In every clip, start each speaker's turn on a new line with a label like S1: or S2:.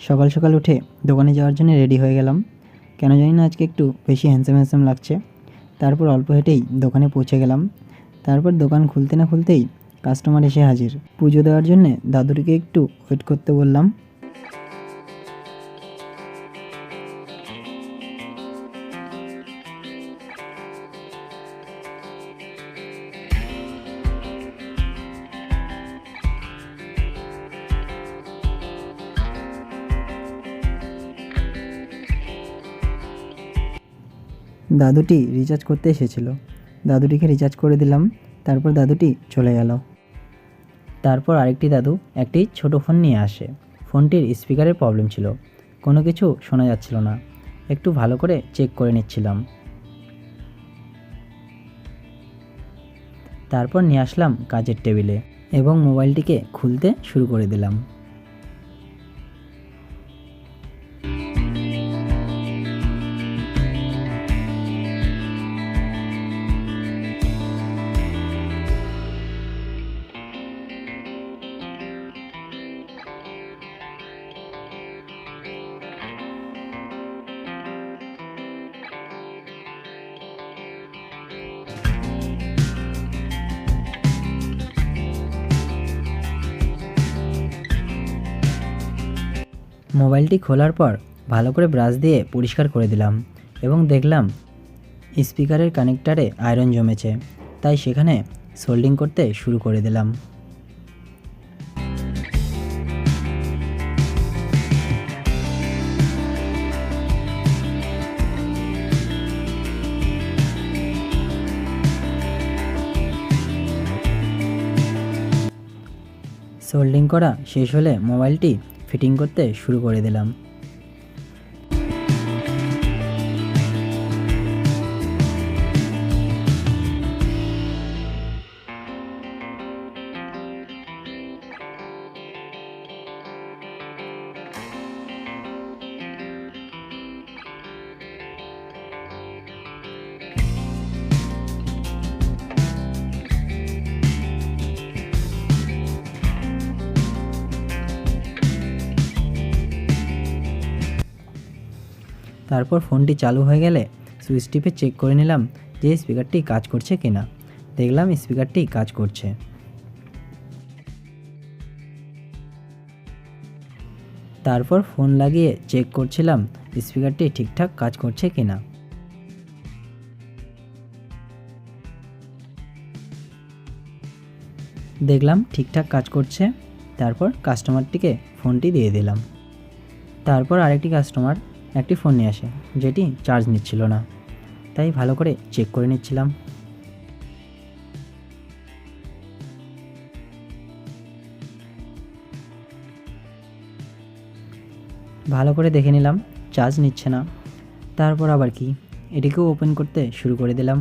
S1: সকাল সকাল উঠে দোকানে যাওয়ার জন্য রেডি হয়ে গেলাম। কেন জানি না আজকে একটু বেশি হ্যান্ডসাম হ্যান্ডসাম লাগছে। তারপর অল্প হেঁটেই দোকানে পৌঁছে গেলাম। তারপর দোকান খুলতে না খুলতেই কাস্টমার এসে হাজির। পুজো দেওয়ার জন্যে দাদুটিকে একটু ওয়েট করতে বললাম। দাদুটি রিচার্জ করতে এসেছিল। দাদুটিকে রিচার্জ করে দিলাম। তারপর দাদুটি চলে গেল। তারপর আরেকটি দাদু একটি ছোট ফোন নিয়ে আসে। ফোনটির স্পিকারের প্রবলেম ছিল, কোনো কিছু শোনা যাচ্ছিল না। একটু ভালো করে চেক করে নিচ্ছিলাম। তারপর নিয়ে আসলাম কাজের টেবিলে এবং মোবাইলটিকে খুলতে শুরু করে দিলাম। মোবাইলটি খোলার পর ভালো করে ব্রাশ দিয়ে পরিষ্কার করে দিলাম এবং দেখলাম স্পিকারের কানেক্টারে আয়রন জমেছে, তাই সেখানে সোল্ডিং করতে শুরু করে দিলাম। সোল্ডিং করা শেষ হলে মোবাইলটি ফিটিং করতে শুরু করে দিলাম। তারপর ফোনটি চালু হয়ে গেলে সুইচ টিপে চেক করে নিলাম যে স্পিকারটি কাজ করছে কিনা। দেখলাম স্পিকারটি কাজ করছে। তারপর ফোন লাগিয়ে চেক করছিলাম স্পিকারটি ঠিকঠাক কাজ করছে কিনা। দেখলাম ঠিকঠাক কাজ করছে। তারপর কাস্টমারটিকে ফোনটি দিয়ে দিলাম। তারপর আরেকটি কাস্টমার একটি ফোন নিয়ে আসে, যেটি চার্জ নিচ্ছিল না, তাই ভালো করে চেক করে নিচ্ছিলাম। ভালো করে দেখে নিলাম চার্জ নিচ্ছে না। তারপর আবার কি, এটিকেও ওপেন করতে শুরু করে দিলাম।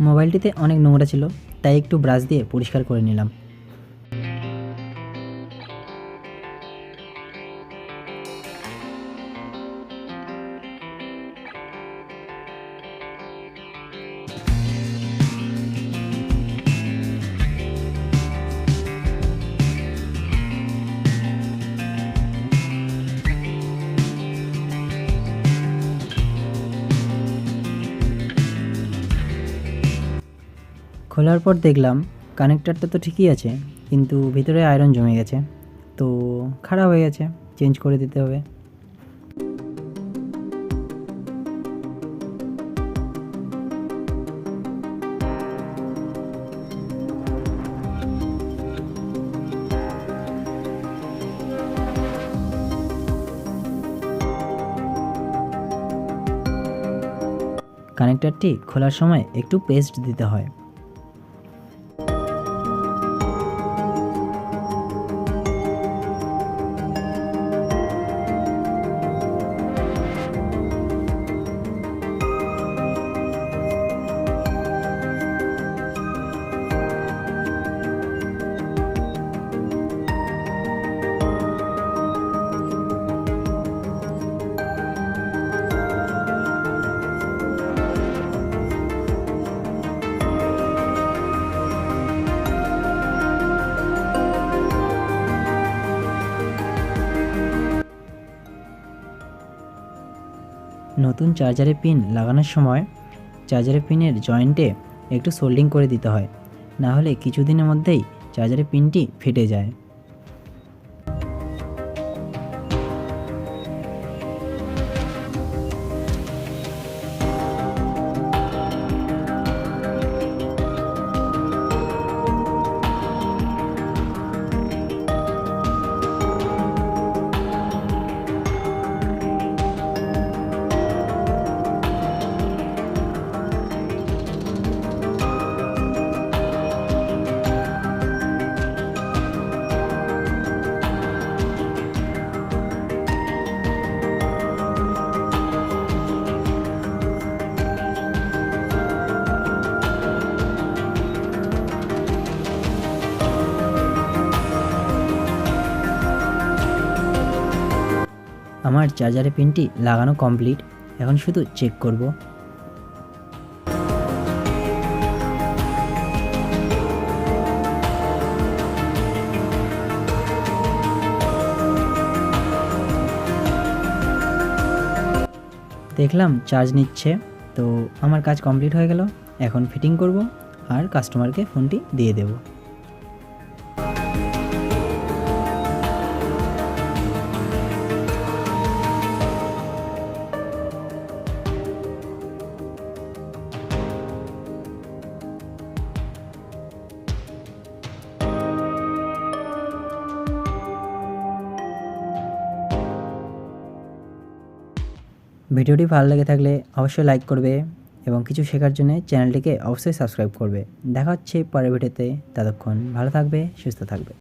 S1: মোবাইলটিতে অনেক নোংরা ছিল, তাই একটু ব্রাশ দিয়ে পরিষ্কার করে নিলাম। খোলার পর দেখলাম কানেক্টারটা তো ঠিকই আছে, কিন্তু ভিতরে আয়রন জমে গেছে, তো খারাপ হয়ে গেছে, চেঞ্জ করে দিতে হবে। কানেক্টারটি খোলার সময় একটু পেস্ট দিতে হয়। নতুন চার্জারের পিন লাগানোর সময় চার্জারের পিনের জয়েন্টে একটু সোল্ডিং করে দিতে হয়, না হলে কিছুদিনের মধ্যেই চার্জারের পিনটি ফেটে যায়। আমার চার্জারের পিনটি লাগানো কমপ্লিট, এখন শুধু চেক করব। দেখলাম চার্জ নিচ্ছে, তো আমার কাজ কমপ্লিট হয়ে গেল। এখন ফিটিং করব আর কাস্টমারকে ফোনটি দিয়ে দেব। ভিডিওটি ভালো লেগে থাকলে অবশ্যই লাইক করবে এবং কিছু শেখার জন্য চ্যানেলটিকে অবশ্যই সাবস্ক্রাইব করবে। দেখা হচ্ছে পরের ভিডিওতে, ততক্ষণ ভালো থাকবে, সুস্থ থাকবে।